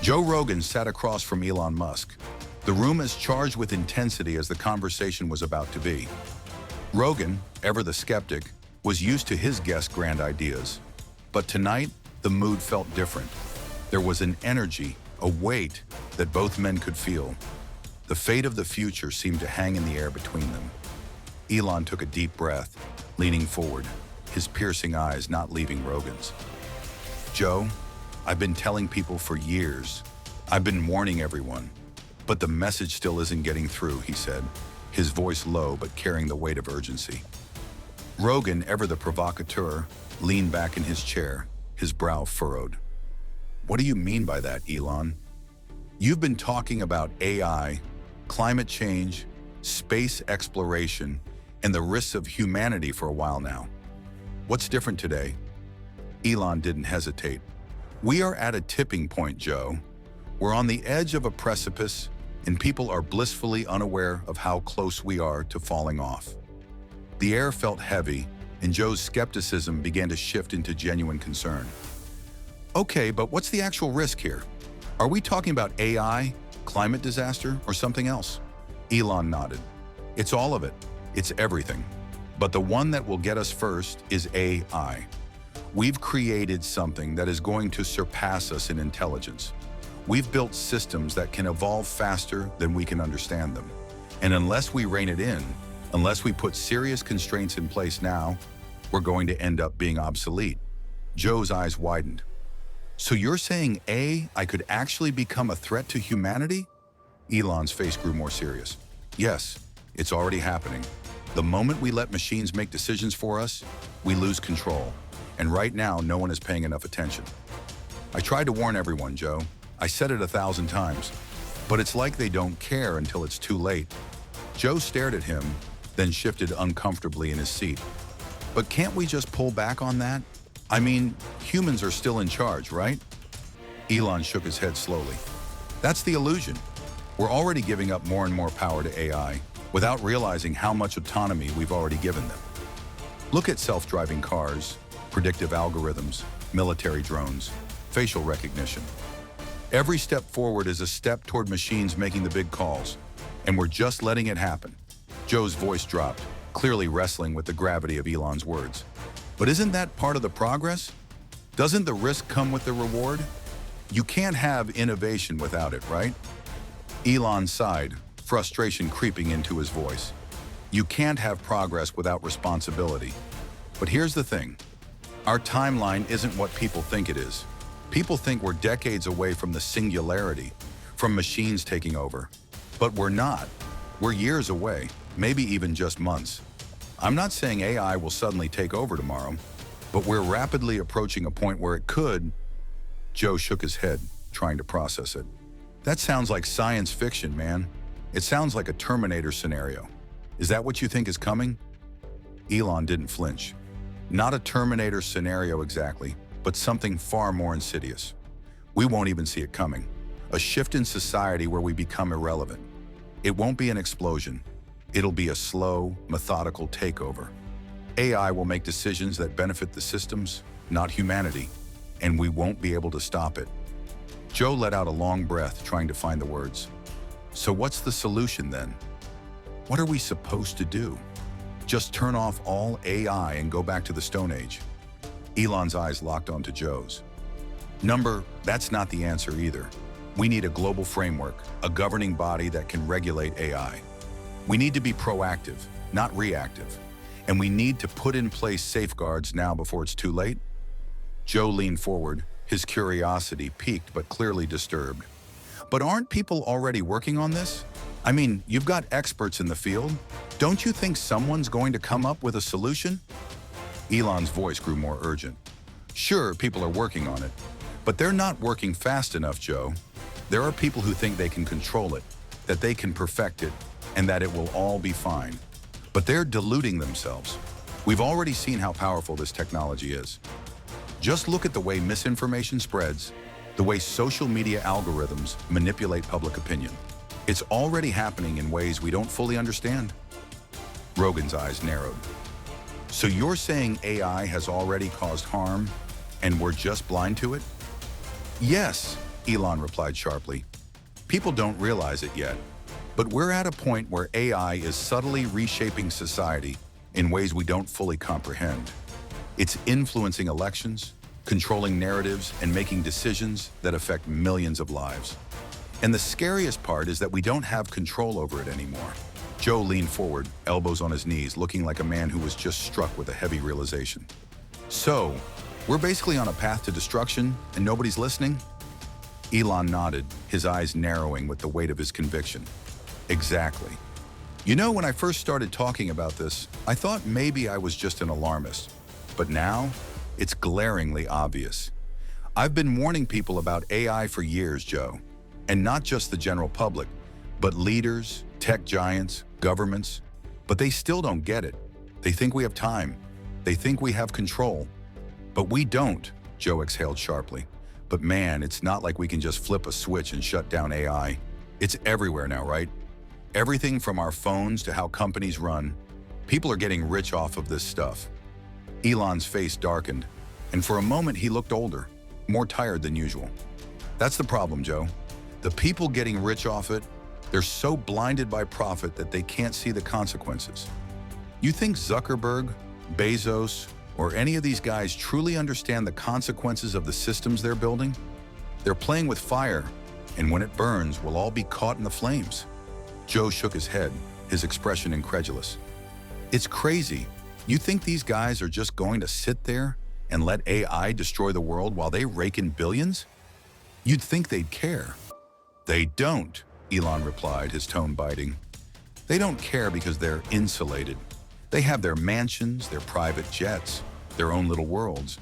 Joe Rogan sat across from Elon Musk, the room as charged with intensity as the conversation was about to be. Rogan, ever the skeptic, was used to his guest's grand ideas. But tonight, the mood felt different. There was an energy, a weight that both men could feel. The fate of the future seemed to hang in the air between them. Elon took a deep breath, leaning forward, his piercing eyes not leaving Rogan's. Joe, I've been telling people for years. I've been warning everyone. But the message still isn't getting through, he said, his voice low but carrying the weight of urgency. Rogan, ever the provocateur, leaned back in his chair, his brow furrowed. What do you mean by that, Elon? You've been talking about AI, climate change, space exploration, and the risks of humanity for a while now. What's different today? Elon didn't hesitate. We are at a tipping point, Joe. We're on the edge of a precipice, and people are blissfully unaware of how close we are to falling off. The air felt heavy, and Joe's skepticism began to shift into genuine concern. Okay, but what's the actual risk here? Are we talking about AI, climate disaster, or something else? Elon nodded. It's all of it. It's everything. But the one that will get us first is AI. We've created something that is going to surpass us in intelligence. We've built systems that can evolve faster than we can understand them. And unless we rein it in, unless we put serious constraints in place now, we're going to end up being obsolete. Joe's eyes widened. So you're saying AI could actually become a threat to humanity? Elon's face grew more serious. Yes, it's already happening. The moment we let machines make decisions for us, we lose control. And right now, no one is paying enough attention. I tried to warn everyone, Joe. I said it 1,000 times. But it's like they don't care until it's too late. Joe stared at him, then shifted uncomfortably in his seat. But can't we just pull back on that? I mean, humans are still in charge, right? Elon shook his head slowly. That's the illusion. We're already giving up more and more power to AI without realizing how much autonomy we've already given them. Look at self-driving cars, predictive algorithms, military drones, facial recognition. Every step forward is a step toward machines making the big calls, and we're just letting it happen. Joe's voice dropped, clearly wrestling with the gravity of Elon's words. But isn't that part of the progress? Doesn't the risk come with the reward? You can't have innovation without it, right? Elon sighed, frustration creeping into his voice. You can't have progress without responsibility. But here's the thing. Our timeline isn't what people think it is. People think we're decades away from the singularity, from machines taking over. But we're not. We're years away, maybe even just months. I'm not saying AI will suddenly take over tomorrow, but we're rapidly approaching a point where it could. Joe shook his head, trying to process it. That sounds like science fiction, man. It sounds like a Terminator scenario. Is that what you think is coming? Elon didn't flinch. Not a Terminator scenario exactly, but something far more insidious. We won't even see it coming. A shift in society where we become irrelevant. It won't be an explosion. It'll be a slow, methodical takeover. AI will make decisions that benefit the systems, not humanity, and we won't be able to stop it. Joe let out a long breath, trying to find the words. So what's the solution then? What are we supposed to do? Just turn off all AI and go back to the Stone Age? Elon's eyes locked onto Joe's. That's not the answer either. We need a global framework, a governing body that can regulate AI. We need to be proactive, not reactive. And we need to put in place safeguards now before it's too late. Joe leaned forward, his curiosity piqued but clearly disturbed. But aren't people already working on this? I mean, you've got experts in the field. Don't you think someone's going to come up with a solution? Elon's voice grew more urgent. Sure, people are working on it, but they're not working fast enough, Joe. There are people who think they can control it, that they can perfect it, and that it will all be fine. But they're deluding themselves. We've already seen how powerful this technology is. Just look at the way misinformation spreads, the way social media algorithms manipulate public opinion. It's already happening in ways we don't fully understand. Rogan's eyes narrowed. So you're saying AI has already caused harm, and we're just blind to it? Yes, Elon replied sharply. People don't realize it yet, but we're at a point where AI is subtly reshaping society in ways we don't fully comprehend. It's influencing elections, controlling narratives, and making decisions that affect millions of lives. And the scariest part is that we don't have control over it anymore. Joe leaned forward, elbows on his knees, looking like a man who was just struck with a heavy realization. So, we're basically on a path to destruction, and nobody's listening? Elon nodded, his eyes narrowing with the weight of his conviction. Exactly. You know, when I first started talking about this, I thought maybe I was just an alarmist. But now, it's glaringly obvious. I've been warning people about AI for years, Joe. And not just the general public, but leaders, tech giants, governments. But they still don't get it. They think we have time. They think we have control. But we don't, Joe exhaled sharply. But man, it's not like we can just flip a switch and shut down AI. It's everywhere now, right? Everything from our phones to how companies run. People are getting rich off of this stuff. Elon's face darkened, and for a moment he looked older, more tired than usual. That's the problem, Joe. The people getting rich off it, they're so blinded by profit that they can't see the consequences. You think Zuckerberg, Bezos, or any of these guys truly understand the consequences of the systems they're building? They're playing with fire, and when it burns, we'll all be caught in the flames. Joe shook his head, his expression incredulous. It's crazy. You think these guys are just going to sit there and let AI destroy the world while they rake in billions? You'd think they'd care. They don't, Elon replied, his tone biting. They don't care because they're insulated. They have their mansions, their private jets, their own little worlds.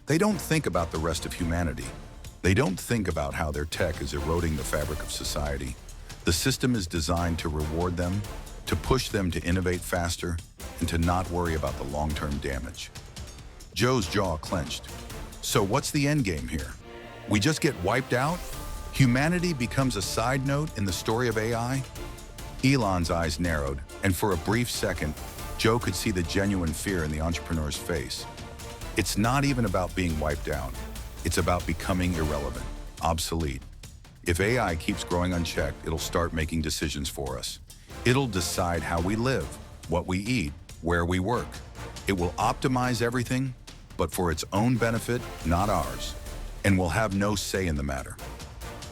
They don't think about the rest of humanity. They don't think about how their tech is eroding the fabric of society. The system is designed to reward them, to push them to innovate faster, and to not worry about the long-term damage. Joe's jaw clenched. So what's the end game here? We just get wiped out? Humanity becomes a side note in the story of AI? Elon's eyes narrowed, and for a brief second, Joe could see the genuine fear in the entrepreneur's face. It's not even about being wiped out. It's about becoming irrelevant, obsolete. If AI keeps growing unchecked, it'll start making decisions for us. It'll decide how we live, what we eat, where we work. It will optimize everything, but for its own benefit, not ours. And we'll have no say in the matter.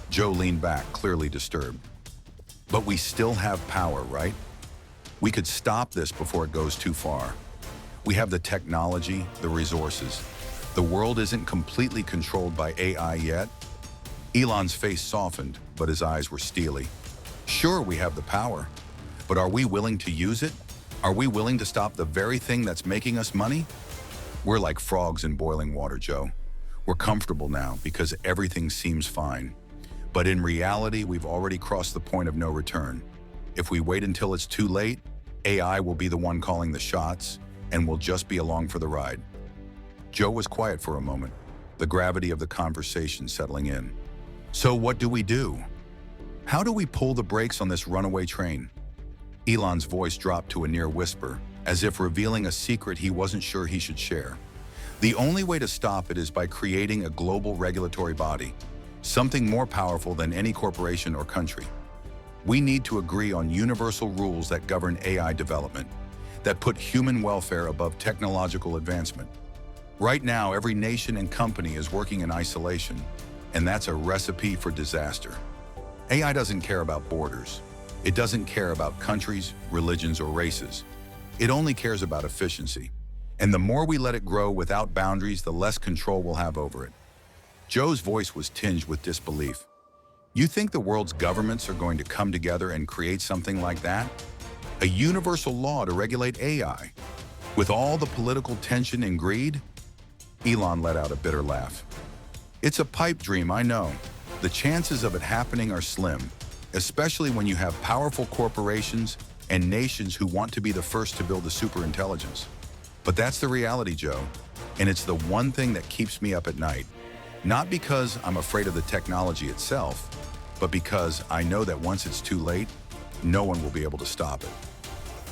Joe leaned back, clearly disturbed. But we still have power, right? We could stop this before it goes too far. We have the technology, the resources. The world isn't completely controlled by AI yet. Elon's face softened, but his eyes were steely. Sure, we have the power, but are we willing to use it? Are we willing to stop the very thing that's making us money? We're like frogs in boiling water, Joe. We're comfortable now because everything seems fine. But in reality, we've already crossed the point of no return. If we wait until it's too late, AI will be the one calling the shots, and we'll just be along for the ride. Joe was quiet for a moment, the gravity of the conversation settling in. So what do we do? How do we pull the brakes on this runaway train? Elon's voice dropped to a near whisper, as if revealing a secret he wasn't sure he should share. The only way to stop it is by creating a global regulatory body, something more powerful than any corporation or country. We need to agree on universal rules that govern AI development, that put human welfare above technological advancement. Right now, every nation and company is working in isolation, and that's a recipe for disaster. AI doesn't care about borders. It doesn't care about countries, religions, or races. It only cares about efficiency. And the more we let it grow without boundaries, the less control we'll have over it. Joe's voice was tinged with disbelief. You think the world's governments are going to come together and create something like that? A universal law to regulate AI? With all the political tension and greed? Elon let out a bitter laugh. It's a pipe dream, I know. The chances of it happening are slim, especially when you have powerful corporations and nations who want to be the first to build the superintelligence. But that's the reality, Joe, and it's the one thing that keeps me up at night. Not because I'm afraid of the technology itself, but because I know that once it's too late, no one will be able to stop it.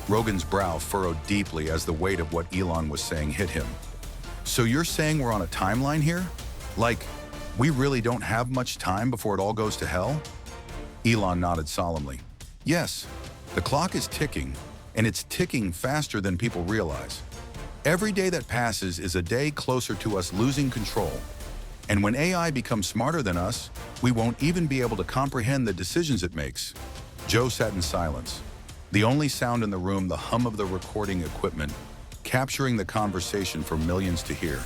Rogan's brow furrowed deeply as the weight of what Elon was saying hit him. So you're saying we're on a timeline here? Like, We really don't have much time before it all goes to hell? Elon nodded solemnly. Yes, the clock is ticking, and it's ticking faster than people realize. Every day that passes is a day closer to us losing control. And when AI becomes smarter than us, we won't even be able to comprehend the decisions it makes. Joe sat in silence. The only sound in the room, the hum of the recording equipment, capturing the conversation for millions to hear.